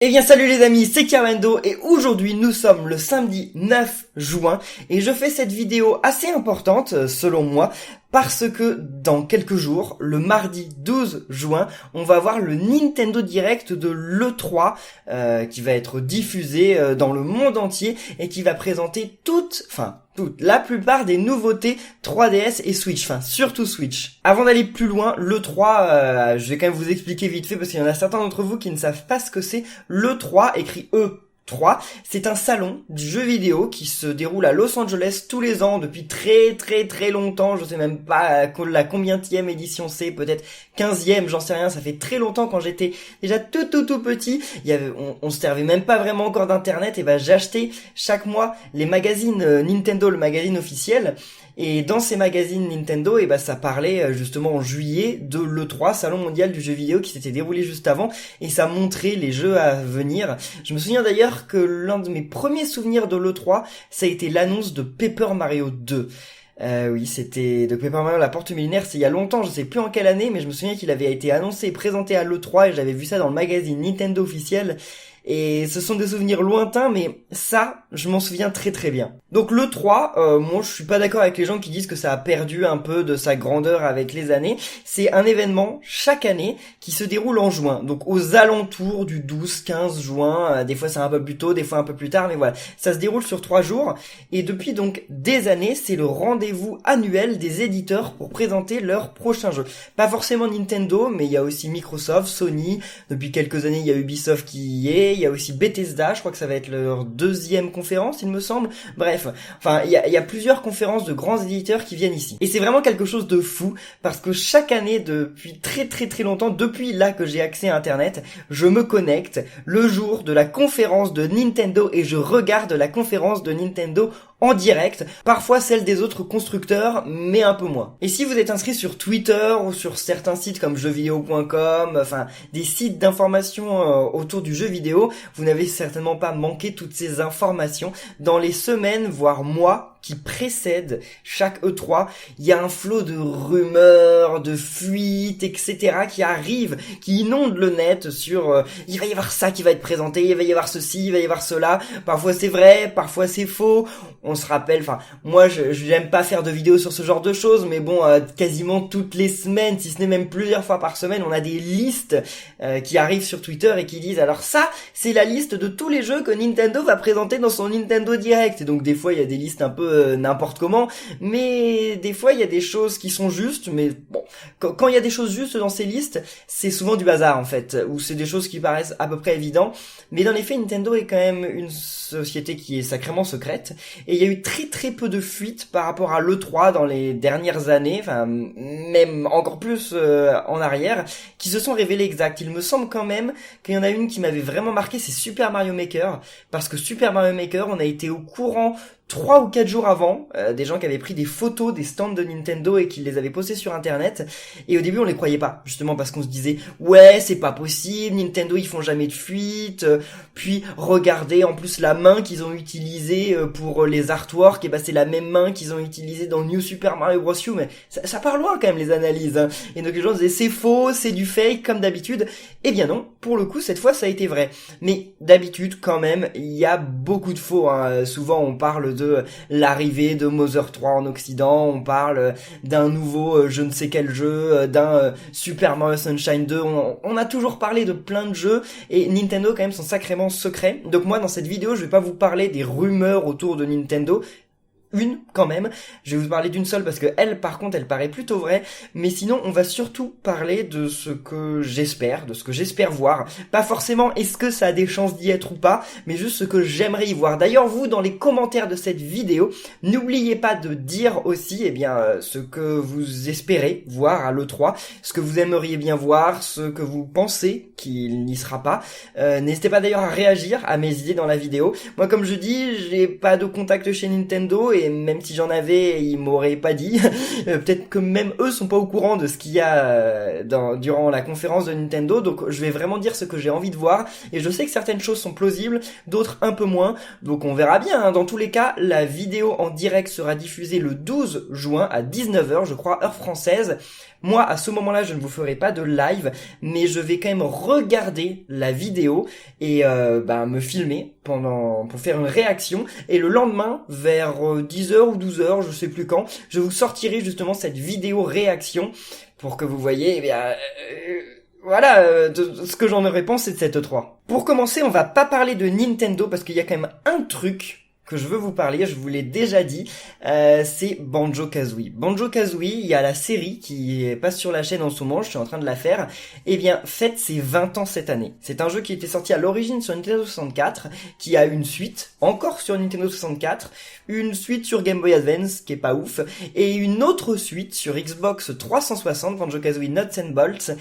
Eh bien salut les amis, c'est Carmendo et aujourd'hui nous sommes le samedi 9 juin et je fais cette vidéo assez importante selon moi parce que dans quelques jours, le mardi 12 juin, on va avoir le Nintendo Direct de l'E3 qui va être diffusé dans le monde entier et qui va présenter la plupart des nouveautés 3DS et Switch, enfin surtout Switch. Avant d'aller plus loin, l'E3, je vais quand même vous expliquer vite fait parce qu'il y en a certains d'entre vous qui ne savent pas ce que c'est. L'E3, écrit E3, c'est un salon du jeu vidéo qui se déroule à Los Angeles tous les ans depuis très longtemps. Je sais même pas la combientième édition c'est, peut-être 15e, j'en sais rien. Ça fait très longtemps, quand j'étais déjà tout petit. On se servait même pas vraiment encore d'internet, et j'achetais chaque mois les magazines Nintendo, le magazine officiel. Et dans ces magazines Nintendo, ça parlait justement en juillet de l'E3, salon mondial du jeu vidéo qui s'était déroulé juste avant, et ça montrait les jeux à venir. Je me souviens d'ailleurs que l'un de mes premiers souvenirs de l'E3, ça a été l'annonce de Paper Mario 2. Oui, c'était de Paper Mario la porte millénaire, c'est il y a longtemps, je sais plus en quelle année, mais je me souviens qu'il avait été annoncé et présenté à l'E3 et j'avais vu ça dans le magazine Nintendo officiel. Et ce sont des souvenirs lointains, mais ça, je m'en souviens très bien. Donc l'E3, moi je suis pas d'accord avec les gens qui disent que ça a perdu un peu de sa grandeur avec les années. C'est un événement chaque année qui se déroule en juin, donc aux alentours du 12-15 juin. Des fois c'est un peu plus tôt, des fois un peu plus tard, mais voilà. Ça se déroule sur 3 jours, et depuis donc des années, c'est le rendez-vous annuel des éditeurs pour présenter leurs prochains jeux. Pas forcément Nintendo, mais il y a aussi Microsoft, Sony, depuis quelques années il y a Ubisoft qui y est, il y a aussi Bethesda, je crois que ça va être leur 2e conférence, il me semble. Bref, enfin, il y a plusieurs conférences de grands éditeurs qui viennent ici. Et c'est vraiment quelque chose de fou, parce que chaque année, depuis très longtemps, depuis là que j'ai accès à Internet, je me connecte le jour de la conférence de Nintendo et je regarde la conférence de Nintendo en direct, parfois celle des autres constructeurs, mais un peu moins. Et si vous êtes inscrit sur Twitter ou sur certains sites comme jeuxvideo.com, enfin des sites d'information autour du jeu vidéo, vous n'avez certainement pas manqué toutes ces informations. Dans les semaines, voire mois, qui précèdent chaque E3, il y a un flot de rumeurs, de fuites, etc. qui arrivent, qui inondent le net sur il va y avoir ça qui va être présenté, il va y avoir ceci, il va y avoir cela. Parfois c'est vrai, parfois c'est faux. On se rappelle, enfin moi j'aime pas faire de vidéos sur ce genre de choses, mais bon, quasiment toutes les semaines, si ce n'est même plusieurs fois par semaine, on a des listes qui arrivent sur Twitter et qui disent alors ça c'est la liste de tous les jeux que Nintendo va présenter dans son Nintendo Direct. Et donc des fois il y a des listes un peu n'importe comment, mais des fois il y a des choses qui sont justes, mais bon, quand il y a des choses justes dans ces listes, c'est souvent du hasard en fait, ou c'est des choses qui paraissent à peu près évidentes, mais dans les faits Nintendo est quand même une société qui est sacrément secrète, et il y a eu très peu de fuites par rapport à l'E3 dans les dernières années, enfin même encore plus en arrière, qui se sont révélées exactes. Il me semble quand même qu'il y en a une qui m'avait vraiment marqué, c'est Super Mario Maker, parce que Super Mario Maker, on a été au courant 3 ou 4 jours avant, des gens qui avaient pris des photos des stands de Nintendo et qui les avaient postées sur internet, et au début on les croyait pas, justement parce qu'on se disait ouais c'est pas possible, Nintendo ils font jamais de fuite, puis regardez en plus la main qu'ils ont utilisée pour les artworks, et c'est la même main qu'ils ont utilisée dans New Super Mario Bros. U, mais ça part loin quand même les analyses, hein. Et donc les gens disaient c'est faux, c'est du fake comme d'habitude. Eh bien non, pour le coup cette fois ça a été vrai, mais d'habitude quand même il y a beaucoup de faux, hein. Souvent on parle de l'arrivée de Mother 3 en Occident, on parle d'un nouveau je ne sais quel jeu, d'un Super Mario Sunshine 2, on a toujours parlé de plein de jeux, et Nintendo quand même sont sacrément secrets. Donc moi dans cette vidéo je vais pas vous parler des rumeurs autour de Nintendo, une quand même, je vais vous parler d'une seule parce que elle par contre elle paraît plutôt vraie, mais sinon on va surtout parler de ce que j'espère, voir, pas forcément est-ce que ça a des chances d'y être ou pas, mais juste ce que j'aimerais y voir. D'ailleurs vous dans les commentaires de cette vidéo, n'oubliez pas de dire aussi ce que vous espérez voir à l'E3, ce que vous aimeriez bien voir, ce que vous pensez qu'il n'y sera pas. N'hésitez pas d'ailleurs à réagir à mes idées dans la vidéo. Moi comme je dis, j'ai pas de contact chez Nintendo, et même si j'en avais, ils m'auraient pas dit. Peut-être que même eux sont pas au courant de ce qu'il y a durant la conférence de Nintendo, donc je vais vraiment dire ce que j'ai envie de voir, et je sais que certaines choses sont plausibles, d'autres un peu moins, donc on verra bien, hein. Dans tous les cas, la vidéo en direct sera diffusée le 12 juin à 19h, je crois, heure française. Moi, à ce moment-là, je ne vous ferai pas de live, mais je vais quand même regarder la vidéo et me filmer pour faire une réaction. Et le lendemain, vers 10h ou 12h, je sais plus quand, je vous sortirai justement cette vidéo réaction pour que vous voyez, ce que j'en aurais pensé de cette 3. Pour commencer, on va pas parler de Nintendo parce qu'il y a quand même un truc que je veux vous parler, je vous l'ai déjà dit, c'est Banjo-Kazooie. Banjo-Kazooie, il y a la série qui passe sur la chaîne en ce moment, je suis en train de la faire, fête ses 20 ans cette année. C'est un jeu qui était sorti à l'origine sur Nintendo 64, qui a une suite, encore sur Nintendo 64, une suite sur Game Boy Advance, qui est pas ouf, et une autre suite sur Xbox 360, Banjo-Kazooie Nuts and Bolts,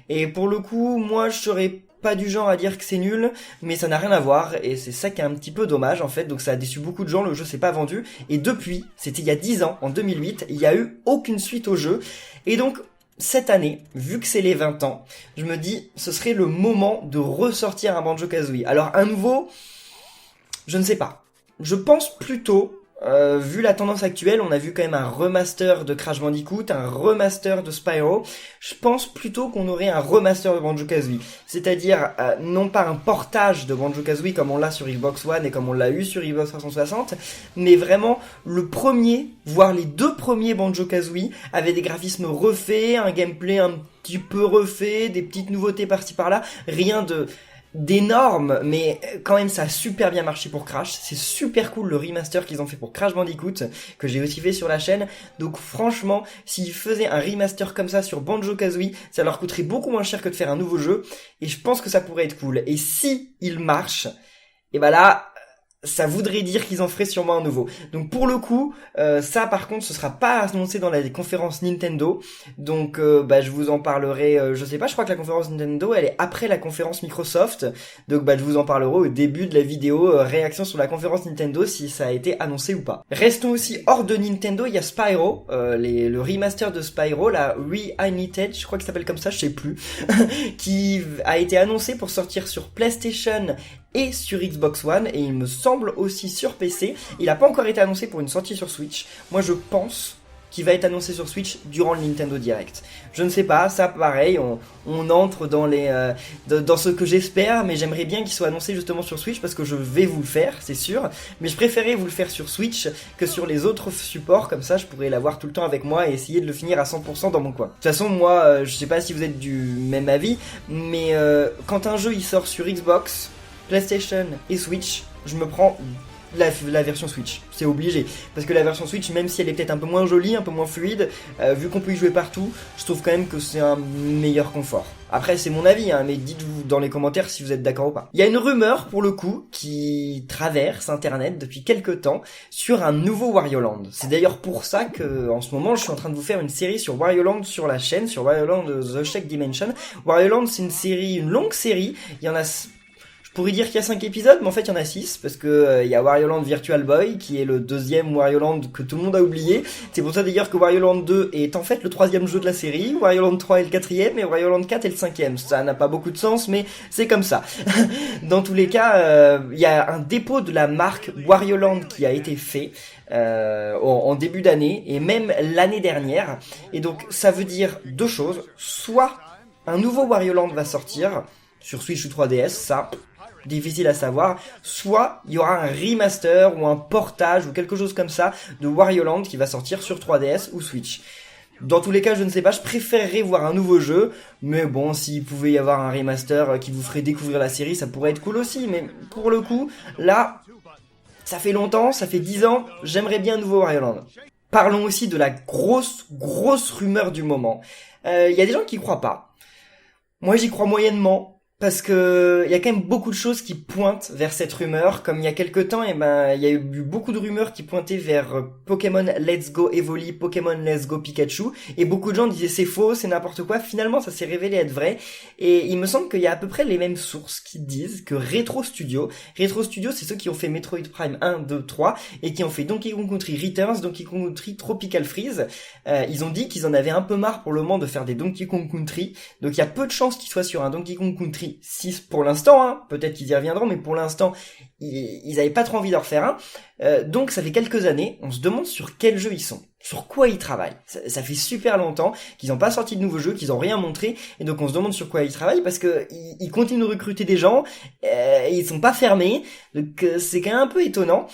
et pour le coup, moi je serais pas du genre à dire que c'est nul, mais ça n'a rien à voir, et c'est ça qui est un petit peu dommage en fait, donc ça a déçu beaucoup de gens, le jeu s'est pas vendu, et depuis, c'était il y a 10 ans, en 2008, il y a eu aucune suite au jeu, et donc, cette année, vu que c'est les 20 ans, je me dis, ce serait le moment de ressortir un Banjo-Kazooie. Alors, un nouveau, je ne sais pas. Je pense plutôt, vu la tendance actuelle, on a vu quand même un remaster de Crash Bandicoot, un remaster de Spyro. Je pense plutôt qu'on aurait un remaster de Banjo-Kazooie. C'est-à-dire, non pas un portage de Banjo-Kazooie comme on l'a sur Xbox One et comme on l'a eu sur Xbox 360, mais vraiment le premier, voire les deux premiers Banjo-Kazooie avec des graphismes refaits, un gameplay un petit peu refait, des petites nouveautés par-ci par-là, rien d'énorme, mais quand même ça a super bien marché pour Crash. C'est super cool le remaster qu'ils ont fait pour Crash Bandicoot, que j'ai aussi fait sur la chaîne. Donc franchement, s'ils faisaient un remaster comme ça sur Banjo-Kazooie, ça leur coûterait beaucoup moins cher que de faire un nouveau jeu, et je pense que ça pourrait être cool. Et si il marche, et là, ça voudrait dire qu'ils en feraient sûrement un nouveau. Donc pour le coup, ça par contre, ce sera pas annoncé dans la conférence Nintendo. Donc je vous en parlerai, je sais pas, je crois que la conférence Nintendo, elle est après la conférence Microsoft. Donc je vous en parlerai au début de la vidéo réaction sur la conférence Nintendo, si ça a été annoncé ou pas. Restons aussi hors de Nintendo, il y a Spyro, le remaster de Spyro, la Reanimated, je crois que ça s'appelle comme ça, je sais plus, qui a été annoncé pour sortir sur PlayStation et sur Xbox One, et il me semble aussi sur PC. Il n'a pas encore été annoncé pour une sortie sur Switch. Moi je pense qu'il va être annoncé sur Switch durant le Nintendo Direct. Je ne sais pas, ça pareil, on entre dans dans ce que j'espère, mais j'aimerais bien qu'il soit annoncé justement sur Switch parce que je vais vous le faire, c'est sûr, mais je préférais vous le faire sur Switch que sur les autres supports, comme ça je pourrais l'avoir tout le temps avec moi et essayer de le finir à 100% dans mon coin. De toute façon, moi, je sais pas si vous êtes du même avis, mais quand un jeu il sort sur Xbox, PlayStation et Switch, je me prends la version Switch, c'est obligé, parce que la version Switch, même si elle est peut-être un peu moins jolie, un peu moins fluide, vu qu'on peut y jouer partout, je trouve quand même que c'est un meilleur confort. Après c'est mon avis, mais dites-vous dans les commentaires si vous êtes d'accord ou pas. Il y a une rumeur pour le coup qui traverse internet depuis quelques temps sur un nouveau Wario Land. C'est d'ailleurs pour ça que en ce moment je suis en train de vous faire une série sur Wario Land sur la chaîne, sur Wario Land The Shake Dimension. Wario Land c'est une longue série, il y en a... Je pourrais dire qu'il y a 5 épisodes, mais en fait il y en a 6, parce que il y a Wario Land Virtual Boy, qui est le deuxième Wario Land que tout le monde a oublié. C'est pour ça d'ailleurs que Wario Land 2 est en fait le troisième jeu de la série, Wario Land 3 est le quatrième, et Wario Land 4 est le cinquième. Ça n'a pas beaucoup de sens, mais c'est comme ça. Dans tous les cas, il y a un dépôt de la marque Wario Land qui a été fait en début d'année, et même l'année dernière. Et donc ça veut dire deux choses. Soit un nouveau Wario Land va sortir, sur Switch ou 3DS, ça... difficile à savoir, soit il y aura un remaster ou un portage ou quelque chose comme ça de Wario Land qui va sortir sur 3DS ou Switch. Dans tous les cas, je ne sais pas, je préférerais voir un nouveau jeu, mais bon, s'il pouvait y avoir un remaster qui vous ferait découvrir la série, ça pourrait être cool aussi, mais pour le coup, là, ça fait longtemps, ça fait 10 ans, j'aimerais bien un nouveau Wario Land. Parlons aussi de la grosse rumeur du moment. Il y a des gens qui y croient pas. Moi, j'y crois moyennement. Parce que il y a quand même beaucoup de choses qui pointent vers cette rumeur. Comme il y a quelques temps, il y a eu beaucoup de rumeurs qui pointaient vers Pokémon Let's Go Evoli, Pokémon Let's Go Pikachu, et beaucoup de gens disaient c'est faux, c'est n'importe quoi. Finalement, ça s'est révélé être vrai, et il me semble qu'il y a à peu près les mêmes sources qui disent que Retro Studio, c'est ceux qui ont fait Metroid Prime 1, 2, 3, et qui ont fait Donkey Kong Country Returns, Donkey Kong Country Tropical Freeze. Ils ont dit qu'ils en avaient un peu marre pour le moment de faire des Donkey Kong Country, donc il y a peu de chances qu'ils soient sur un Donkey Kong Country écrit 6 pour l'instant, hein. Peut-être qu'ils y reviendront, mais pour l'instant, ils avaient pas trop envie d'en refaire un. Donc ça fait quelques années, on se demande sur quel jeu ils sont, sur quoi ils travaillent. Ça fait super longtemps qu'ils n'ont pas sorti de nouveaux jeux, qu'ils n'ont rien montré, et donc on se demande sur quoi ils travaillent parce que ils continuent de recruter des gens, et ils sont pas fermés, donc c'est quand même un peu étonnant.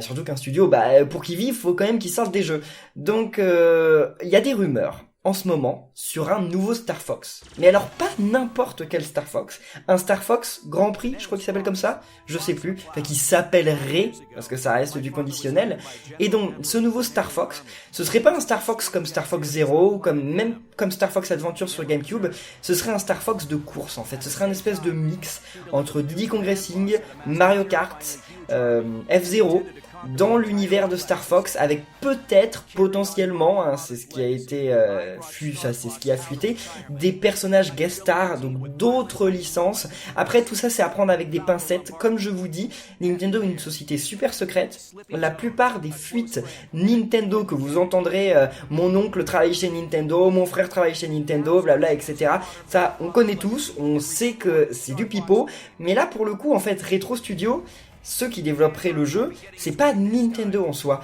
Surtout qu'un studio, pour qu'il vive, faut quand même qu'il sorte des jeux. Donc il y a des rumeurs en ce moment sur un nouveau Star Fox. Mais alors pas n'importe quel Star Fox. Un Star Fox Grand Prix, je crois qu'il s'appelle comme ça. Je sais plus. Enfin, qui s'appellerait, parce que ça reste du conditionnel. Et donc, ce nouveau Star Fox, ce serait pas un Star Fox comme Star Fox Zero, ou même comme Star Fox Adventure sur GameCube. Ce serait un Star Fox de course, en fait. Ce serait un espèce de mix entre Diddy Kong Racing, Mario Kart, F-Zero, dans l'univers de Star Fox, avec peut-être, potentiellement, hein, c'est ce qui a été c'est ce qui a fuité, des personnages guest stars, donc d'autres licences. Après, tout ça, c'est à prendre avec des pincettes. Comme je vous dis, Nintendo est une société super secrète. La plupart des fuites Nintendo que vous entendrez, mon oncle travaille chez Nintendo, mon frère travaille chez Nintendo, blabla, etc. Ça, on connaît tous, on sait que c'est du pipeau. Mais là, pour le coup, en fait, Retro Studio, ceux qui développeraient le jeu, c'est pas Nintendo en soi.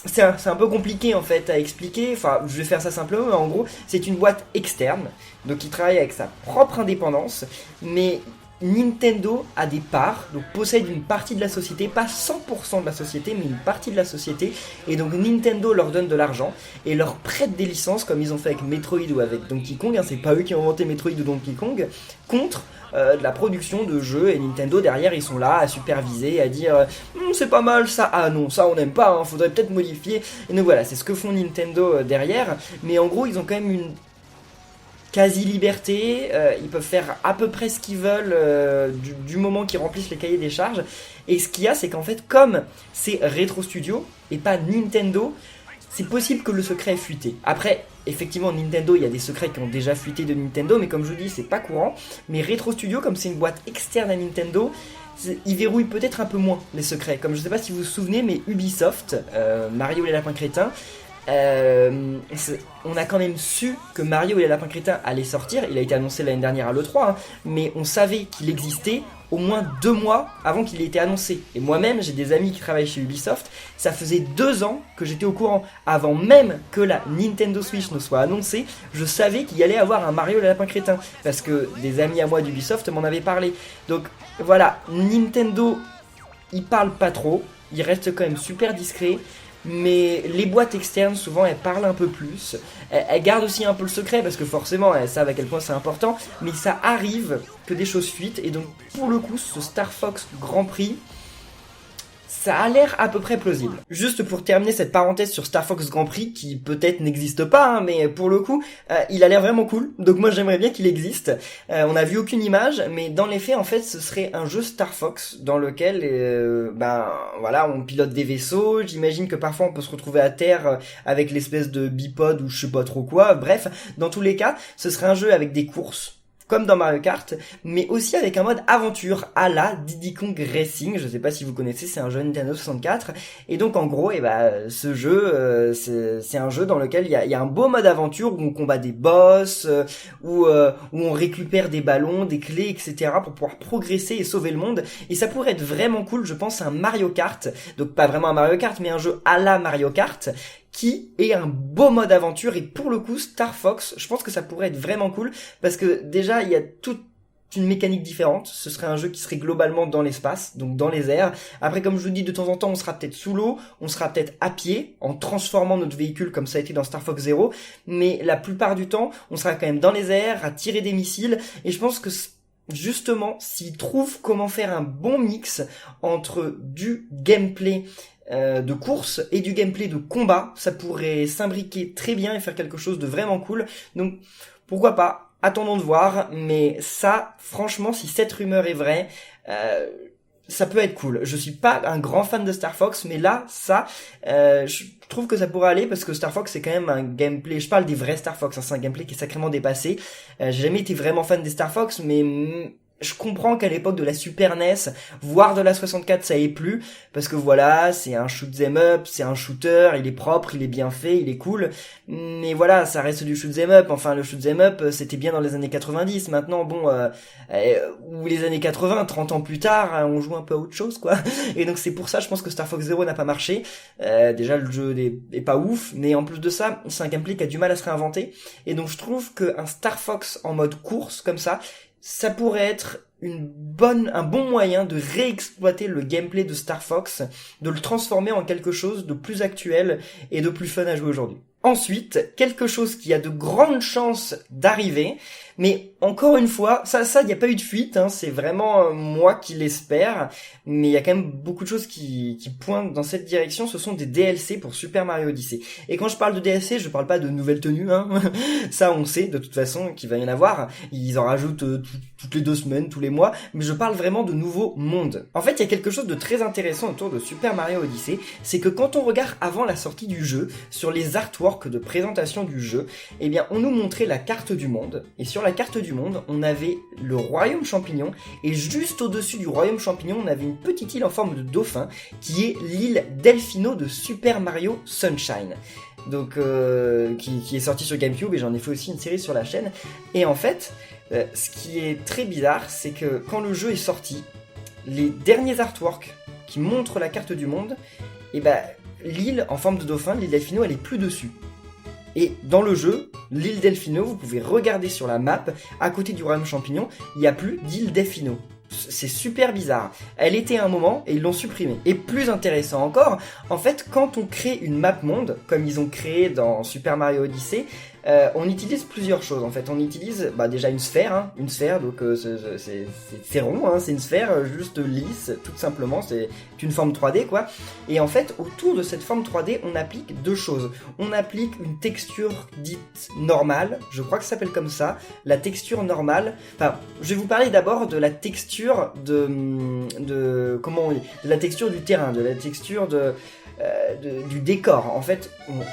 C'est un peu compliqué en fait à expliquer, enfin je vais faire ça simplement, mais en gros c'est une boîte externe, donc qui travaille avec sa propre indépendance, mais Nintendo a des parts, donc possède une partie de la société, pas 100% de la société, mais une partie de la société, et donc Nintendo leur donne de l'argent, et leur prête des licences, comme ils ont fait avec Metroid ou avec Donkey Kong, hein, c'est pas eux qui ont inventé Metroid ou Donkey Kong, contre de la production de jeux, et Nintendo derrière ils sont là à superviser, à dire c'est pas mal ça, ah non ça on n'aime pas, hein, faudrait peut-être modifier, et donc voilà, c'est ce que font Nintendo derrière, mais en gros ils ont quand même une quasi-liberté, ils peuvent faire à peu près ce qu'ils veulent du moment qu'ils remplissent les cahiers des charges, et ce qu'il y a c'est qu'en fait comme c'est Retro Studio et pas Nintendo, c'est possible que le secret ait fuité. Après, effectivement, Nintendo, il y a des secrets qui ont déjà fuité de Nintendo, mais comme je vous dis, c'est pas courant. Mais Retro Studio, comme c'est une boîte externe à Nintendo, ils verrouillent peut-être un peu moins les secrets. Comme je sais pas si vous vous souvenez, mais Ubisoft, Mario et les lapins crétins, on a quand même su que Mario et les lapins crétins allaient sortir. Il a été annoncé l'année dernière à l'E3, hein, mais on savait qu'il existait au moins 2 mois avant qu'il ait été annoncé. Et moi-même, j'ai des amis qui travaillent chez Ubisoft, ça faisait 2 ans que j'étais au courant. Avant même que la Nintendo Switch ne soit annoncée, je savais qu'il y allait avoir un Mario et les lapins crétins, parce que des amis à moi d'Ubisoft m'en avaient parlé. Donc voilà, Nintendo, ils parlent pas trop, ils restent quand même super discrets. Mais les boîtes externes, souvent, elles parlent un peu plus. Elles gardent aussi un peu le secret, parce que forcément, elles savent à quel point c'est important. Mais ça arrive que des choses fuitent. Et donc, pour le coup, ce Star Fox Grand Prix, ça a l'air à peu près plausible. Juste pour terminer cette parenthèse sur Star Fox Grand Prix, qui peut-être n'existe pas, hein, mais pour le coup, il a l'air vraiment cool. Donc moi j'aimerais bien qu'il existe. On n'a vu aucune image, mais dans les faits, en fait, ce serait un jeu Star Fox dans lequel, voilà, on pilote des vaisseaux. J'imagine que parfois on peut se retrouver à terre avec l'espèce de bipode ou je sais pas trop quoi. Bref, dans tous les cas, ce serait un jeu avec des courses, comme dans Mario Kart, mais aussi avec un mode aventure à la Diddy Kong Racing. Je sais pas si vous connaissez, c'est un jeu Nintendo 64. Et donc en gros, ce jeu, c'est un jeu dans lequel il y a un beau mode aventure où on combat des boss, où on récupère des ballons, des clés, etc. pour pouvoir progresser et sauver le monde. Et ça pourrait être vraiment cool, je pense, un Mario Kart. Donc pas vraiment un Mario Kart, mais un jeu à la Mario Kart, qui est un beau mode aventure. Et pour le coup, Star Fox, je pense que ça pourrait être vraiment cool, parce que déjà il y a toute une mécanique différente. Ce serait un jeu qui serait globalement dans l'espace, donc dans les airs. Après, comme je vous dis, de temps en temps on sera peut-être sous l'eau, on sera peut-être à pied en transformant notre véhicule comme ça a été dans Star Fox Zero, mais la plupart du temps on sera quand même dans les airs à tirer des missiles. Et je pense que justement, s'ils trouvent comment faire un bon mix entre du gameplay de course et du gameplay de combat, ça pourrait s'imbriquer très bien et faire quelque chose de vraiment cool. Donc pourquoi pas, attendons de voir. Mais ça, franchement, si cette rumeur est vraie, ça peut être cool. Je suis pas un grand fan de Star Fox, mais là, je trouve que ça pourrait aller, parce que Star Fox c'est quand même un gameplay, je parle des vrais Star Fox, hein, c'est un gameplay qui est sacrément dépassé. J'ai jamais été vraiment fan des Star Fox, mais je comprends qu'à l'époque de la Super NES, voire de la 64, ça ait plu, parce que voilà, c'est un shoot 'em up, c'est un shooter, il est propre, il est bien fait, il est cool, mais voilà, ça reste du shoot 'em up, enfin le shoot 'em up, c'était bien dans les années 90, maintenant bon, ou les années 80, 30 ans plus tard, on joue un peu à autre chose quoi, et donc c'est pour ça, je pense que Star Fox Zero n'a pas marché, déjà le jeu est pas ouf, mais en plus de ça, c'est un gameplay qui a du mal à se réinventer, et donc je trouve qu'un Star Fox en mode course, comme ça pourrait être un bon moyen de réexploiter le gameplay de Star Fox, de le transformer en quelque chose de plus actuel et de plus fun à jouer aujourd'hui. Ensuite, quelque chose qui a de grandes chances d'arriver, mais encore une fois, ça, il n'y a pas eu de fuite, hein, c'est vraiment moi qui l'espère, mais il y a quand même beaucoup de choses qui pointent dans cette direction, ce sont des DLC pour Super Mario Odyssey. Et quand je parle de DLC, je parle pas de nouvelles tenues, hein, ça on sait de toute façon qu'il va y en avoir, ils en rajoutent toutes les 2 semaines, tous les mois, mais je parle vraiment de nouveaux mondes. En fait, il y a quelque chose de très intéressant autour de Super Mario Odyssey, c'est que quand on regarde avant la sortie du jeu, sur les artworks de présentation du jeu, eh bien on nous montrait la carte du monde, et sur la carte du monde, on avait le royaume champignon, et juste au-dessus du royaume champignon, on avait une petite île en forme de dauphin, qui est l'île Delfino de Super Mario Sunshine. Donc qui est sorti sur GameCube, et j'en ai fait aussi une série sur la chaîne, et en fait, ce qui est très bizarre, c'est que quand le jeu est sorti, les derniers artworks qui montrent la carte du monde, et ben l'île en forme de dauphin, l'île Delfino, elle est plus dessus. Et dans le jeu, l'île Delfino, vous pouvez regarder sur la map, à côté du royaume champignon, il n'y a plus d'île Delfino. C'est super bizarre. Elle était à un moment et ils l'ont supprimée. Et plus intéressant encore, en fait, quand on crée une map monde, comme ils ont créé dans Super Mario Odyssey, on utilise plusieurs choses en fait. On utilise déjà une sphère, donc c'est rond, hein, c'est une sphère juste lisse, tout simplement, c'est une forme 3D quoi. Et en fait, autour de cette forme 3D, on applique 2 choses. On applique une texture dite normale, je crois que ça s'appelle comme ça, la texture normale. Enfin, je vais vous parler d'abord de la texture de la texture du terrain, de la texture du décor. En fait,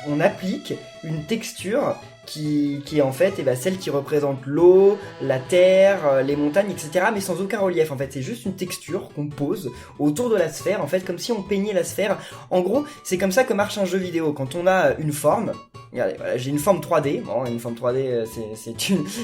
on applique une texture qui est en fait celle qui représente l'eau, la terre, les montagnes, etc. mais sans aucun relief. En fait, c'est juste une texture qu'on pose autour de la sphère, en fait, comme si on peignait la sphère. En gros, c'est comme ça que marche un jeu vidéo. Quand on a une forme, regardez, voilà, j'ai une forme 3D. Bon, une forme 3D,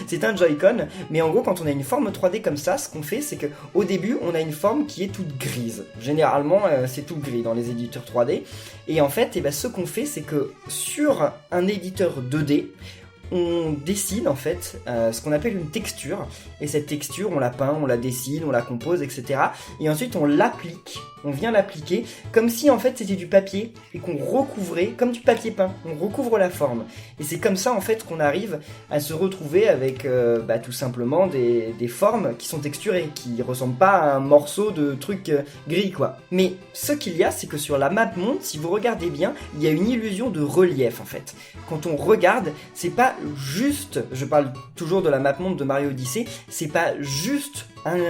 c'est un Joy-Con, mais en gros, quand on a une forme 3D comme ça, ce qu'on fait, c'est que au début, on a une forme qui est toute grise. Généralement, c'est tout gris dans les éditeurs 3D. Et en fait, ce qu'on fait, c'est que sur un éditeur 2D, on dessine en fait ce qu'on appelle une texture, et cette texture on la peint, on la dessine, on la compose, etc. Et ensuite on l'applique, on vient l'appliquer comme si en fait c'était du papier et qu'on recouvrait, comme du papier peint, on recouvre la forme. Et c'est comme ça en fait qu'on arrive à se retrouver avec tout simplement des formes qui sont texturées, qui ressemblent pas à un morceau de truc gris quoi. Mais ce qu'il y a, c'est que sur la map monde, si vous regardez bien, il y a une illusion de relief en fait. Quand on regarde, c'est pas juste, je parle toujours de la map monde de Mario Odyssey, c'est pas juste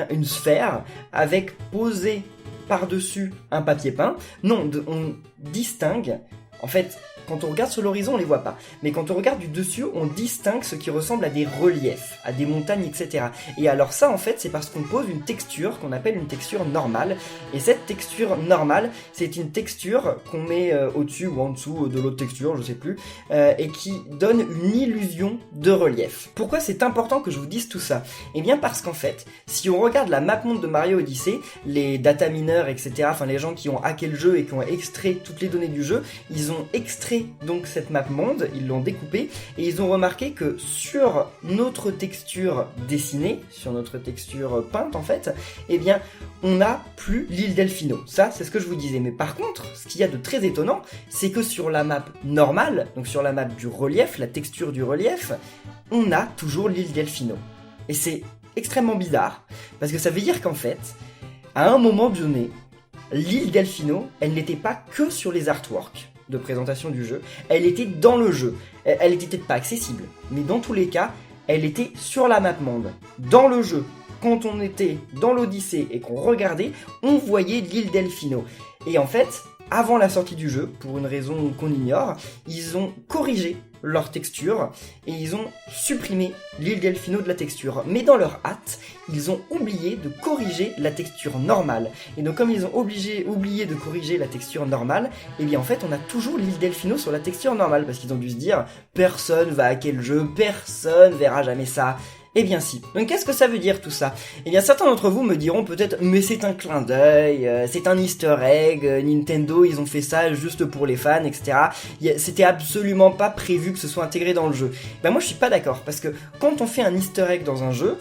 une sphère avec posé par-dessus un papier peint. Non, on distingue, en fait, quand on regarde sur l'horizon, on les voit pas. Mais quand on regarde du dessus, on distingue ce qui ressemble à des reliefs, à des montagnes, etc. Et alors ça, en fait, c'est parce qu'on pose une texture qu'on appelle une texture normale. Et cette texture normale, c'est une texture qu'on met au-dessus ou en dessous de l'autre texture, je sais plus, et qui donne une illusion de relief. Pourquoi c'est important que je vous dise tout ça? Eh bien parce qu'en fait, si on regarde la map monde de Mario Odyssey, les data miners, etc., enfin les gens qui ont hacké le jeu et qui ont extrait toutes les données du jeu, ils ont extrait donc cette map monde, ils l'ont découpée et ils ont remarqué que sur notre texture dessinée, sur notre texture peinte en fait, eh bien on n'a plus l'île Delfino. Ça c'est ce que je vous disais. Mais par contre, ce qu'il y a de très étonnant, c'est que sur la map normale, donc sur la map du relief, la texture du relief, on a toujours l'île Delfino. Et c'est extrêmement bizarre, parce que ça veut dire qu'en fait, à un moment donné, l'île Delfino, elle n'était pas que sur les artworks de présentation du jeu, elle était dans le jeu. Elle était peut-être pas accessible, mais dans tous les cas, elle était sur la map monde, dans le jeu. Quand on était dans l'Odyssée et qu'on regardait, on voyait l'île Delfino. Et en fait, avant la sortie du jeu, pour une raison qu'on ignore, ils ont corrigé leur texture et ils ont supprimé l'île Delfino de la texture. Mais dans leur hâte, ils ont oublié de corriger la texture normale. Et donc comme ils ont oublié de corriger la texture normale, et bien en fait on a toujours l'île Delfino sur la texture normale parce qu'ils ont dû se dire personne va hacker le jeu, personne verra jamais ça. Eh bien si. Donc qu'est-ce que ça veut dire tout ça? Eh bien certains d'entre vous me diront peut-être mais c'est un clin d'œil, c'est un easter egg, Nintendo ils ont fait ça juste pour les fans, etc. C'était absolument pas prévu que ce soit intégré dans le jeu. Ben moi je suis pas d'accord parce que quand on fait un easter egg dans un jeu,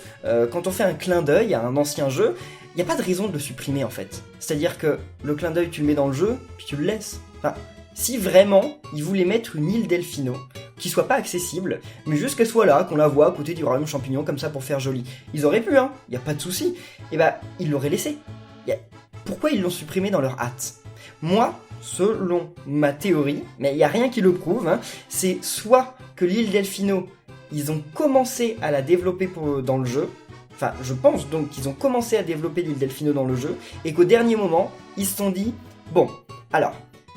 quand on fait un clin d'œil à un ancien jeu, il n'y a pas de raison de le supprimer en fait. C'est-à-dire que le clin d'œil tu le mets dans le jeu, puis tu le laisses. Enfin, si vraiment ils voulaient mettre une île Delfino qui soit pas accessible, mais juste qu'elle soit là, qu'on la voit à côté du royaume champignon comme ça pour faire joli. Ils auraient pu, hein, y a pas de souci. Et bah, ils l'auraient laissé. Pourquoi ils l'ont supprimé dans leur hâte? Moi, selon ma théorie, mais il y a rien qui le prouve, hein, c'est soit que l'île Delfino, ils ont commencé à la développer dans le jeu, enfin, je pense donc qu'ils ont commencé à développer l'île Delfino dans le jeu, et qu'au dernier moment, ils se sont dit, bon, alors,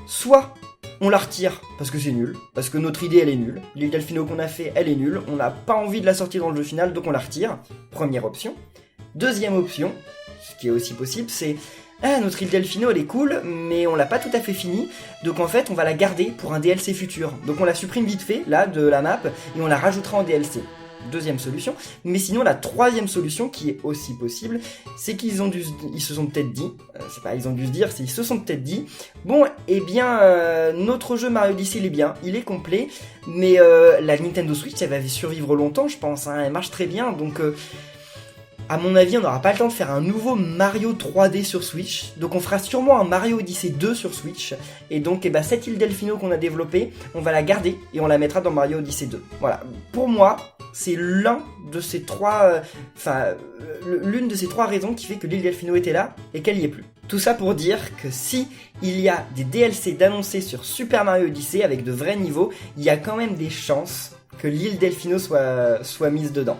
soit on la retire parce que c'est nul, parce que notre idée elle est nulle, l'île Delfino qu'on a fait elle est nulle, on n'a pas envie de la sortir dans le jeu final donc on la retire, première option. Deuxième option, ce qui est aussi possible, c'est notre île Delfino elle est cool mais on l'a pas tout à fait finie, donc en fait on va la garder pour un DLC futur, donc on la supprime vite fait là de la map et on la rajoutera en DLC. Deuxième solution, mais sinon la troisième solution qui est aussi possible, c'est qu'ils se sont peut-être dit, c'est pas ils ont dû se dire, c'est ils se sont peut-être dit, bon, eh bien, notre jeu Mario Odyssey il est bien, il est complet, mais la Nintendo Switch elle va survivre longtemps, je pense, hein, elle marche très bien, donc à mon avis, on n'aura pas le temps de faire un nouveau Mario 3D sur Switch, donc on fera sûrement un Mario Odyssey 2 sur Switch, et donc cette île Delfino qu'on a développée, on va la garder et on la mettra dans Mario Odyssey 2. Voilà, pour moi, c'est l'une de ces trois raisons qui fait que l'île Delfino était là et qu'elle y est plus. Tout ça pour dire que si il y a des DLC d'annoncer sur Super Mario Odyssey avec de vrais niveaux, il y a quand même des chances que l'île Delfino soit mise dedans.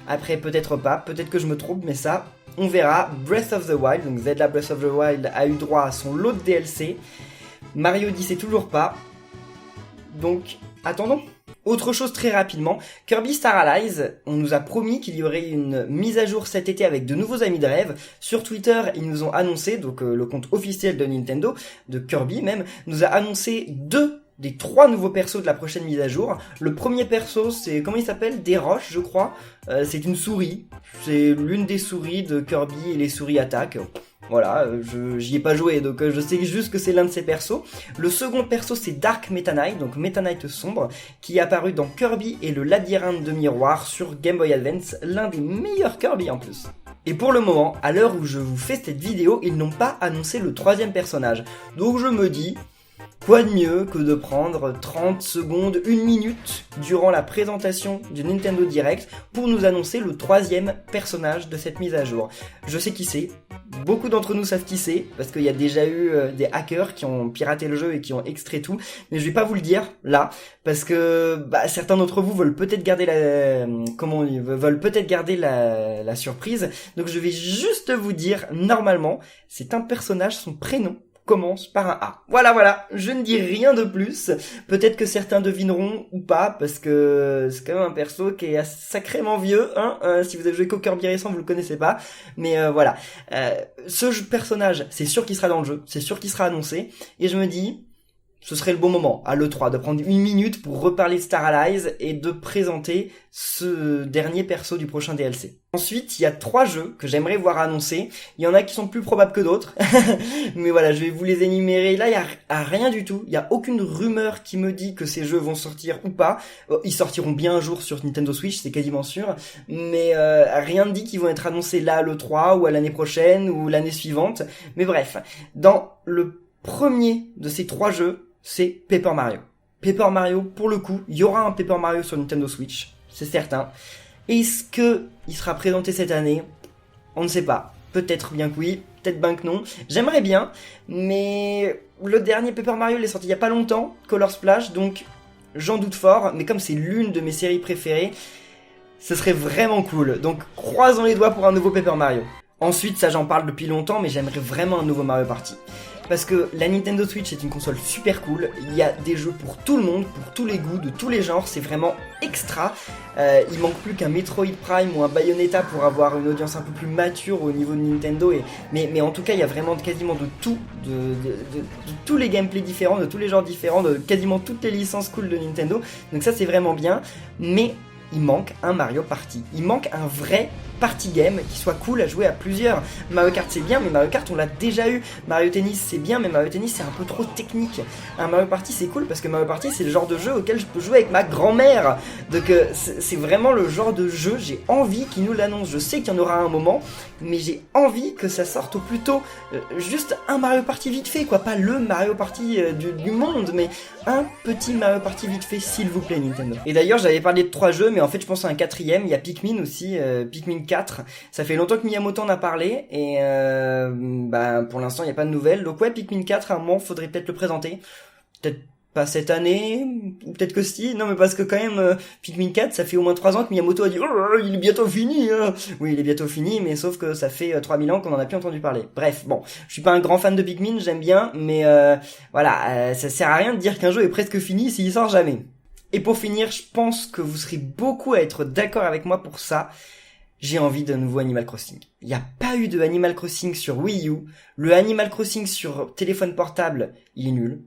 Après, peut-être pas, peut-être que je me trompe, mais ça, on verra. Breath of the Wild, donc Zelda Breath of the Wild a eu droit à son lot de DLC. Mario Odyssey toujours pas. Donc, attendons. Autre chose très rapidement, Kirby Star Allies, on nous a promis qu'il y aurait une mise à jour cet été avec de nouveaux amis de rêve. Sur Twitter, ils nous ont annoncé, donc le compte officiel de Nintendo, de Kirby même, nous a annoncé 2 des 3 nouveaux persos de la prochaine mise à jour. Le premier perso, c'est, comment il s'appelle? Des roches, je crois. C'est une souris. C'est l'une des souris de Kirby et les souris attaquent. Voilà, j'y ai pas joué, donc je sais juste que c'est l'un de ces persos. Le second perso, c'est Dark Meta Knight, donc Meta Knight sombre, qui est apparu dans Kirby et le labyrinthe de miroir sur Game Boy Advance, l'un des meilleurs Kirby en plus. Et pour le moment, à l'heure où je vous fais cette vidéo, ils n'ont pas annoncé le 3e personnage. Donc je me dis, quoi de mieux que de prendre 30 secondes, 1 minute durant la présentation du Nintendo Direct pour nous annoncer le 3e personnage de cette mise à jour. Je sais qui c'est, beaucoup d'entre nous savent qui c'est, parce qu'il y a déjà eu des hackers qui ont piraté le jeu et qui ont extrait tout, mais je vais pas vous le dire là, parce que certains d'entre vous veulent peut-être garder la surprise, donc je vais juste vous dire, normalement, c'est un personnage, son prénom commence par un A. Voilà, je ne dis rien de plus. Peut-être que certains devineront ou pas, parce que c'est quand même un perso qui est sacrément vieux, hein. Si vous avez joué qu'au Kirby récent, vous le connaissez pas. Mais voilà. Ce personnage, c'est sûr qu'il sera dans le jeu, c'est sûr qu'il sera annoncé. Et je me dis, ce serait le bon moment, à l'E3, de prendre 1 minute pour reparler de Star Allies et de présenter ce dernier perso du prochain DLC. Ensuite, il y a 3 jeux que j'aimerais voir annoncés. Il y en a qui sont plus probables que d'autres. Mais voilà, je vais vous les énumérer. Là, il y a rien du tout. Il y a aucune rumeur qui me dit que ces jeux vont sortir ou pas. Ils sortiront bien un jour sur Nintendo Switch, c'est quasiment sûr. Mais rien ne dit qu'ils vont être annoncés là à l'E3 ou à l'année prochaine ou l'année suivante. Mais bref, dans le premier de ces 3 jeux, c'est Paper Mario. Paper Mario, pour le coup, il y aura un Paper Mario sur Nintendo Switch, c'est certain. Est-ce que il sera présenté cette année? On ne sait pas. Peut-être bien que oui, peut-être bien que non. J'aimerais bien, mais le dernier Paper Mario il est sorti il y a pas longtemps, Color Splash, donc j'en doute fort. Mais comme c'est l'une de mes séries préférées, ce serait vraiment cool. Donc croisons les doigts pour un nouveau Paper Mario. Ensuite, ça j'en parle depuis longtemps, mais j'aimerais vraiment un nouveau Mario Party. Parce que la Nintendo Switch est une console super cool, il y a des jeux pour tout le monde, pour tous les goûts, de tous les genres, c'est vraiment extra. Il manque plus qu'un Metroid Prime ou un Bayonetta pour avoir une audience un peu plus mature au niveau de Nintendo, mais en tout cas il y a vraiment quasiment de tout, de tous les gameplays différents, de tous les genres différents, de quasiment toutes les licences cool de Nintendo, donc ça c'est vraiment bien, mais il manque un Mario Party, il manque un vrai party game qui soit cool à jouer à plusieurs. Mario Kart c'est bien, mais Mario Kart on l'a déjà eu. Mario Tennis c'est bien, mais Mario Tennis c'est un peu trop technique. Un Mario Party c'est cool parce que Mario Party c'est le genre de jeu auquel je peux jouer avec ma grand-mère. Donc c'est vraiment le genre de jeu, j'ai envie qu'il nous l'annonce. Je sais qu'il y en aura un moment, mais j'ai envie que ça sorte au plus tôt. Juste un Mario Party vite fait, quoi, pas le Mario Party du monde, mais un petit Mario Party vite fait, s'il vous plaît Nintendo. Et d'ailleurs j'avais parlé de 3 jeux, mais en fait je pense à un 4ème, il y a Pikmin aussi, Pikmin 4. Ça fait longtemps que Miyamoto en a parlé et pour l'instant il n'y a pas de nouvelles. Donc ouais, Pikmin 4 à un moment faudrait peut-être le présenter. Peut-être pas cette année, ou peut-être que si. Non mais parce que quand même Pikmin 4 ça fait au moins 3 ans que Miyamoto a dit oh, il est bientôt fini hein. Oui il est bientôt fini, mais sauf que ça fait 3000 ans qu'on en a plus entendu parler. Bref, bon, je suis pas un grand fan de Pikmin, j'aime bien, mais ça sert à rien de dire qu'un jeu est presque fini s'il sort jamais. Et pour finir, je pense que vous serez beaucoup à être d'accord avec moi pour ça. J'ai envie d'un nouveau Animal Crossing. Il n'y a pas eu de Animal Crossing sur Wii U. Le Animal Crossing sur téléphone portable, il est nul.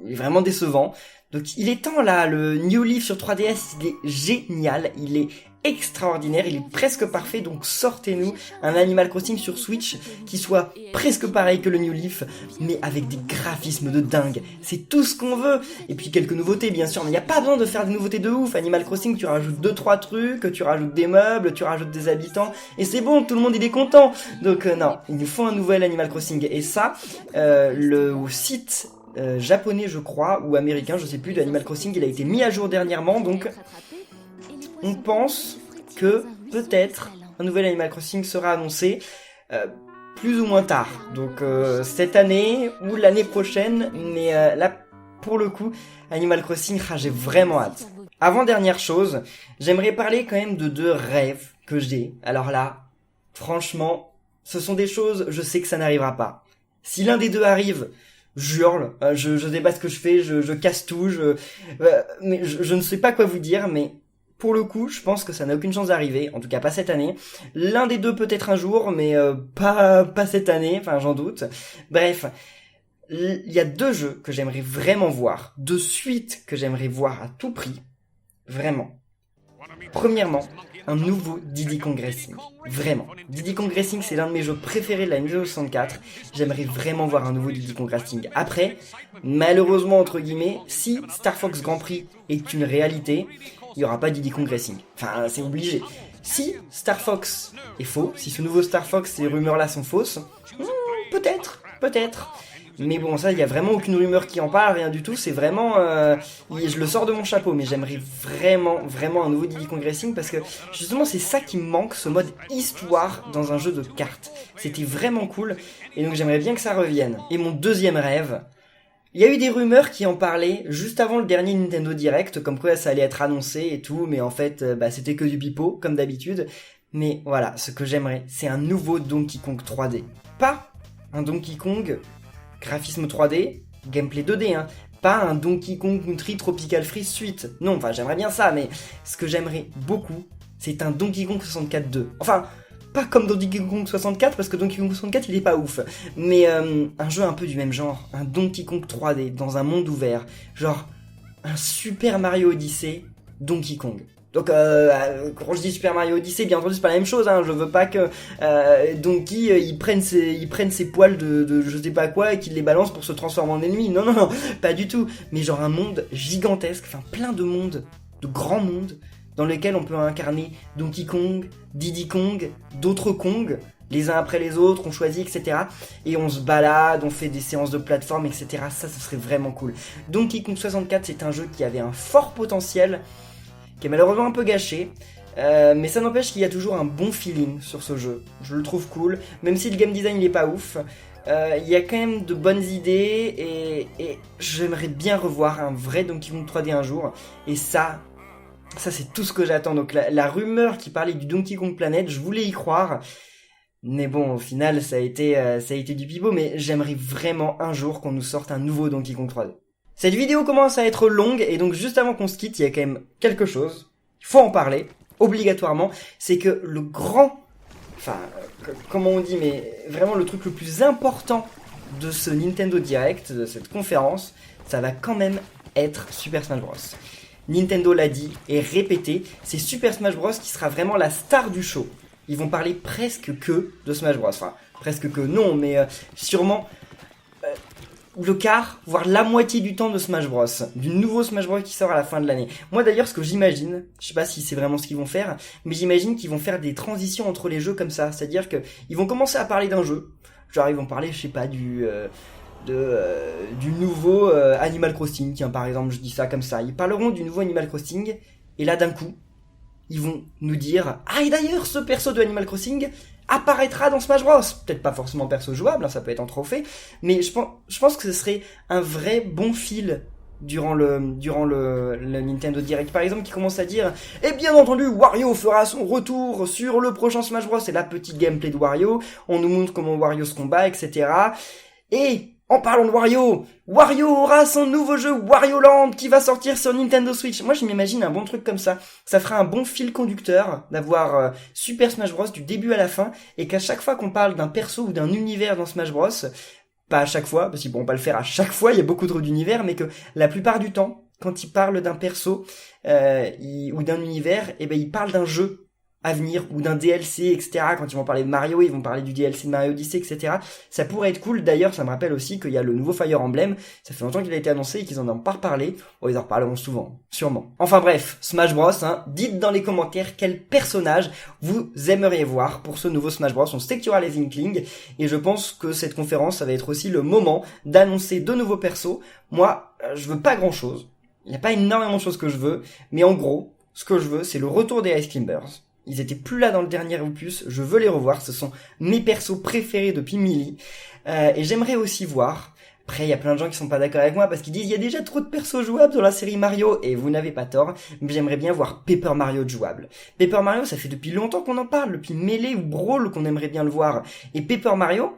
Il est vraiment décevant. Donc il est temps là, le New Leaf sur 3DS, il est génial, il est extraordinaire, il est presque parfait, donc sortez-nous un Animal Crossing sur Switch qui soit presque pareil que le New Leaf, mais avec des graphismes de dingue. C'est tout ce qu'on veut. Et puis quelques nouveautés bien sûr, mais il n'y a pas besoin de faire des nouveautés de ouf. Animal Crossing, tu rajoutes 2-3 trucs, tu rajoutes des meubles, tu rajoutes des habitants, et c'est bon, tout le monde il est content. Donc non, il nous faut un nouvel Animal Crossing. Et ça, le site japonais je crois, ou américain, je sais plus, de Animal Crossing, il a été mis à jour dernièrement, donc on pense que peut-être un nouvel Animal Crossing sera annoncé plus ou moins tard, donc cette année ou l'année prochaine, mais là pour le coup Animal Crossing, j'ai vraiment hâte. Avant-dernière chose, j'aimerais parler quand même de 2 rêves que j'ai. Alors là, franchement, ce sont des choses, je sais que ça n'arrivera pas. Si l'un des deux arrive, j'hurle, je sais pas ce que je fais, je casse tout, mais je ne sais pas quoi vous dire, mais pour le coup, je pense que ça n'a aucune chance d'arriver, en tout cas pas cette année. L'un des deux peut-être un jour, mais pas cette année, enfin j'en doute. Bref, il y a 2 jeux que j'aimerais vraiment voir, 2 suites que j'aimerais voir à tout prix, vraiment. Premièrement, un nouveau Diddy Kong Racing. Vraiment. Diddy Kong Racing, c'est l'un de mes jeux préférés de la Nintendo 64. J'aimerais vraiment voir un nouveau Diddy Kong Racing. Après, malheureusement, entre guillemets, si Star Fox Grand Prix est une réalité, il n'y aura pas Diddy Kong Racing. Enfin, c'est obligé. Si Star Fox est faux, si ce nouveau Star Fox, ces rumeurs-là sont fausses, peut-être. Mais bon, ça, il y a vraiment aucune rumeur qui en parle, rien du tout. C'est vraiment, je le sors de mon chapeau, mais j'aimerais vraiment un nouveau Diddy Kong Racing parce que justement, c'est ça qui me manque, ce mode histoire dans un jeu de cartes. C'était vraiment cool, et donc j'aimerais bien que ça revienne. Et mon deuxième rêve, il y a eu des rumeurs qui en parlaient juste avant le dernier Nintendo Direct, comme quoi ça allait être annoncé et tout, mais en fait, c'était que du pipeau, comme d'habitude. Mais voilà, ce que j'aimerais, c'est un nouveau Donkey Kong 3D. Pas un Donkey Kong graphisme 3D, gameplay 2D, hein. Pas un Donkey Kong Country Tropical Freeze suite. Non, enfin j'aimerais bien ça, mais ce que j'aimerais beaucoup, c'est un Donkey Kong 64 2. Enfin, pas comme Donkey Kong 64, parce que Donkey Kong 64 il est pas ouf. Mais un jeu un peu du même genre, un Donkey Kong 3D dans un monde ouvert. Genre, un Super Mario Odyssey Donkey Kong. Donc quand je dis Super Mario Odyssey, bien entendu c'est pas la même chose, hein. Je veux pas que Donkey il prenne ses poils de je sais pas quoi et qu'il les balance pour se transformer en ennemi. Non, pas du tout. Mais genre un monde gigantesque, enfin plein de mondes, de grands mondes, dans lesquels on peut incarner Donkey Kong, Diddy Kong, d'autres Kong, les uns après les autres, on choisit, etc. Et on se balade, on fait des séances de plateforme, etc. Ça, ce serait vraiment cool. Donkey Kong 64, c'est un jeu qui avait un fort potentiel, qui est malheureusement un peu gâché, mais ça n'empêche qu'il y a toujours un bon feeling sur ce jeu. Je le trouve cool, même si le game design il est pas ouf. Il y a quand même de bonnes idées, et j'aimerais bien revoir un vrai Donkey Kong 3D un jour, et ça c'est tout ce que j'attends. Donc la rumeur qui parlait du Donkey Kong Planet, je voulais y croire, Mais bon, au final, ça a été du pipeau, mais j'aimerais vraiment un jour qu'on nous sorte un nouveau Donkey Kong 3D. Cette vidéo commence à être longue, et donc juste avant qu'on se quitte, il y a quand même quelque chose. Il faut en parler, obligatoirement. C'est que le grand... Enfin, comment on dit, mais vraiment le truc le plus important de ce Nintendo Direct, de cette conférence, ça va quand même être Super Smash Bros. Nintendo l'a dit et répété, c'est Super Smash Bros qui sera vraiment la star du show. Ils vont parler presque que de Smash Bros. Enfin, presque que non, mais sûrement le quart, voire la moitié du temps de Smash Bros. Du nouveau Smash Bros qui sort à la fin de l'année. Moi d'ailleurs, ce que j'imagine, je sais pas si c'est vraiment ce qu'ils vont faire, mais j'imagine qu'ils vont faire des transitions entre les jeux comme ça. C'est-à-dire que ils vont commencer à parler d'un jeu. Genre ils vont parler, je sais pas, du nouveau Animal Crossing, tiens par exemple, je dis ça comme ça. Ils parleront du nouveau Animal Crossing, et là d'un coup, ils vont nous dire « Ah, et d'ailleurs, ce perso de Animal Crossing apparaîtra dans Smash Bros !» Peut-être pas forcément perso jouable, hein, ça peut être en trophée, mais je pense que ce serait un vrai bon fil durant le Nintendo Direct, par exemple, qui commence à dire « Et bien entendu, Wario fera son retour sur le prochain Smash Bros !» C'est la petite gameplay de Wario, on nous montre comment Wario se combat, etc. Et... en parlant de Wario, Wario aura son nouveau jeu Wario Land qui va sortir sur Nintendo Switch. Moi, je m'imagine un bon truc comme ça. Ça fera un bon fil conducteur d'avoir Super Smash Bros du début à la fin, et qu'à chaque fois qu'on parle d'un perso ou d'un univers dans Smash Bros, pas à chaque fois, parce qu'ils pourront pas le faire à chaque fois, il y a beaucoup trop d'univers, mais que la plupart du temps, quand ils parlent d'un perso ou d'un univers, eh ben ils parlent d'un jeu à venir, ou d'un DLC, etc. Quand ils vont parler de Mario, ils vont parler du DLC de Mario Odyssey, etc. Ça pourrait être cool. D'ailleurs, ça me rappelle aussi qu'il y a le nouveau Fire Emblem. Ça fait longtemps qu'il a été annoncé et qu'ils en ont pas reparlé. Bon, ils en reparleront souvent, sûrement. Enfin bref, Smash Bros, hein. Dites dans les commentaires quel personnage vous aimeriez voir pour ce nouveau Smash Bros. On sait qu'il y aura les Inklings, et je pense que cette conférence, ça va être aussi le moment d'annoncer de nouveaux persos. Moi, je veux pas grand chose. Il n'y a pas énormément de choses que je veux, mais en gros, ce que je veux, c'est le retour des Ice Climbers. Ils étaient plus là dans le dernier opus, je veux les revoir, ce sont mes persos préférés depuis Melee. Et j'aimerais aussi voir, après il y a plein de gens qui sont pas d'accord avec moi parce qu'ils disent il y a déjà trop de persos jouables dans la série Mario, et vous n'avez pas tort, mais j'aimerais bien voir Paper Mario jouable. Paper Mario, ça fait depuis longtemps qu'on en parle, depuis Melee ou Brawl qu'on aimerait bien le voir. Et Paper Mario,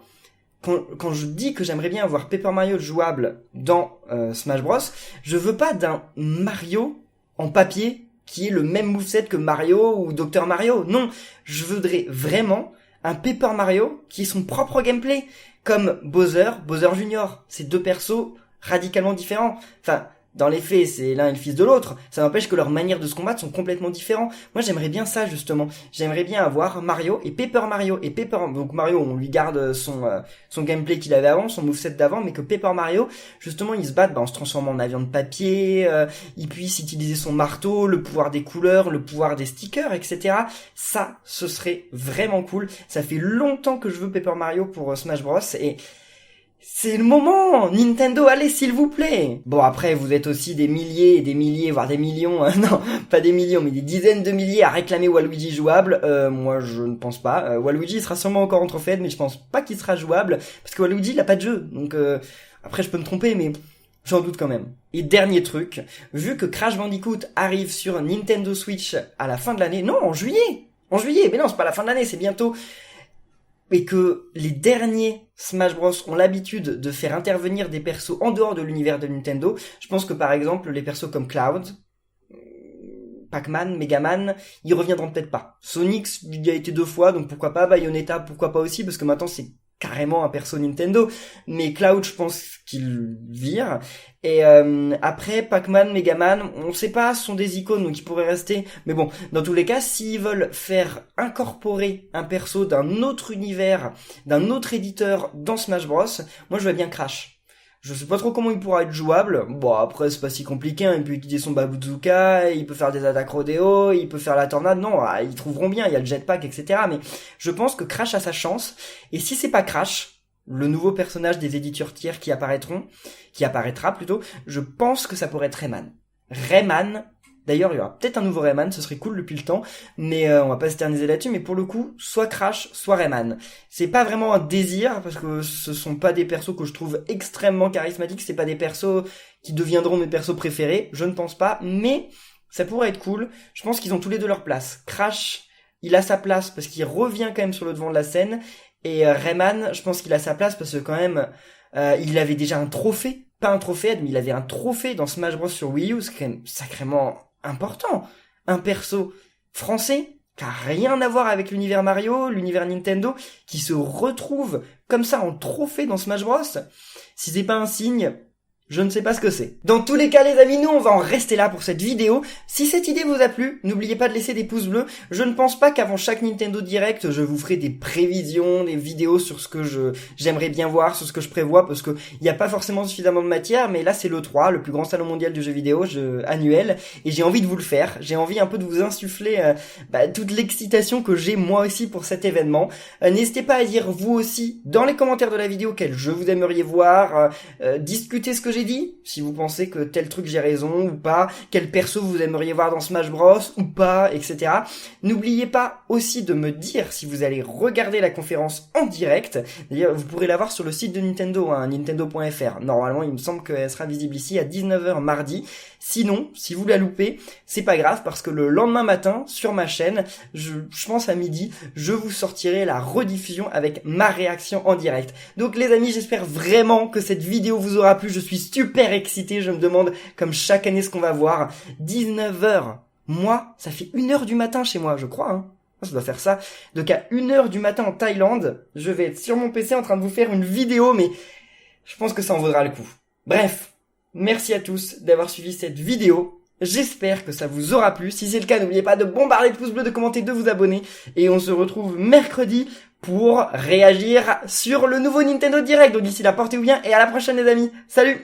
quand je dis que j'aimerais bien voir Paper Mario jouable dans Smash Bros, je veux pas d'un Mario en papier qui est le même moveset que Mario ou Dr Mario. Non, je voudrais vraiment un Paper Mario qui ait son propre gameplay, comme Bowser Junior. Ces deux persos radicalement différents. Enfin, dans les faits, c'est l'un et le fils de l'autre. Ça n'empêche que leurs manières de se combattre sont complètement différentes. Moi, j'aimerais bien ça, justement. J'aimerais bien avoir Mario et Paper Mario. Et donc Mario, on lui garde son gameplay qu'il avait avant, son moveset d'avant, mais que Paper Mario, justement, il se bat en se transformant en avion de papier, il puisse utiliser son marteau, le pouvoir des couleurs, le pouvoir des stickers, etc. Ça, ce serait vraiment cool. Ça fait longtemps que je veux Paper Mario pour Smash Bros. Et c'est le moment, Nintendo, allez s'il vous plaît. Bon, après vous êtes aussi des milliers et des milliers, voire des millions, non, pas des millions, mais des dizaines de milliers à réclamer Waluigi jouable. Moi je ne pense pas. Waluigi sera sûrement encore en trophée, mais je pense pas qu'il sera jouable, parce que Waluigi il a pas de jeu. Donc après je peux me tromper, mais j'en doute quand même. Et dernier truc, vu que Crash Bandicoot arrive sur Nintendo Switch à la fin de l'année, non, en juillet, mais non, c'est pas la fin de l'année, c'est bientôt, et que les derniers Smash Bros ont l'habitude de faire intervenir des persos en dehors de l'univers de Nintendo, je pense que par exemple les persos comme Cloud, Pac-Man, Megaman, ils reviendront peut-être pas. Sonic, il y a été 2 fois, donc pourquoi pas. Bayonetta, pourquoi pas aussi, parce que maintenant c'est carrément un perso Nintendo. Mais Cloud, je pense qu'il vire. Et après, Pac-Man, Megaman, on sait pas, ce sont des icônes, donc ils pourraient rester. Mais bon, dans tous les cas, s'ils veulent faire incorporer un perso d'un autre univers, d'un autre éditeur dans Smash Bros, moi je vois bien Crash. Je sais pas trop comment il pourra être jouable. Bon, après, c'est pas si compliqué, hein. Il peut utiliser son Babuzooka, il peut faire des attaques rodéo, il peut faire la tornade. Non, ils trouveront bien, il y a le jetpack, etc. Mais je pense que Crash a sa chance. Et si c'est pas Crash, le nouveau personnage des éditeurs tiers qui apparaîtra plutôt, je pense que ça pourrait être Rayman. Rayman, d'ailleurs, il y aura peut-être un nouveau Rayman, ce serait cool depuis le temps, mais on va pas s'éterniser là-dessus, mais pour le coup, soit Crash, soit Rayman. C'est pas vraiment un désir, parce que ce sont pas des persos que je trouve extrêmement charismatiques, c'est pas des persos qui deviendront mes persos préférés, je ne pense pas, mais ça pourrait être cool. Je pense qu'ils ont tous les deux leur place. Crash il a sa place parce qu'il revient quand même sur le devant de la scène. Et Rayman, je pense qu'il a sa place parce que quand même, il avait déjà un trophée. Pas un trophée, mais il avait un trophée dans Smash Bros sur Wii U, c'est quand même sacrément important. Un perso français qui a rien à voir avec l'univers Mario, l'univers Nintendo, qui se retrouve comme ça en trophée dans Smash Bros. Si c'est pas un signe, je ne sais pas ce que c'est. Dans tous les cas les amis, nous on va en rester là pour cette vidéo. Si cette idée vous a plu, n'oubliez pas de laisser des pouces bleus. Je ne pense pas qu'avant chaque Nintendo Direct, je vous ferai des prévisions, des vidéos sur ce que j'aimerais bien voir, sur ce que je prévois, parce que il n'y a pas forcément suffisamment de matière, mais là c'est l'E3, le plus grand salon mondial du jeu vidéo annuel, et j'ai envie de vous le faire. J'ai envie un peu de vous insuffler toute l'excitation que j'ai moi aussi pour cet événement. N'hésitez pas à dire vous aussi dans les commentaires de la vidéo quel jeu vous aimeriez voir, discuter ce que j'ai dit, si vous pensez que tel truc j'ai raison ou pas, quel perso vous aimeriez voir dans Smash Bros ou pas, etc. N'oubliez pas aussi de me dire si vous allez regarder la conférence en direct. D'ailleurs, vous pourrez la voir sur le site de Nintendo, nintendo.fr. Normalement, il me semble qu'elle sera visible ici à 19h mardi. Sinon, si vous la loupez, c'est pas grave parce que le lendemain matin, sur ma chaîne, je pense à midi, je vous sortirai la rediffusion avec ma réaction en direct. Donc les amis, j'espère vraiment que cette vidéo vous aura plu. Je suis super excité, je me demande comme chaque année ce qu'on va voir. 19h, moi, ça fait 1h du matin chez moi, je crois, ça doit faire ça. Donc à 1h du matin en Thaïlande, je vais être sur mon PC en train de vous faire une vidéo, mais je pense que ça en vaudra le coup. Bref, merci à tous d'avoir suivi cette vidéo. J'espère que ça vous aura plu. Si c'est le cas, n'oubliez pas de bombarder le pouce bleu, de commenter, de vous abonner. Et on se retrouve mercredi pour réagir sur le nouveau Nintendo Direct. Donc d'ici là, portez-vous bien et à la prochaine les amis. Salut!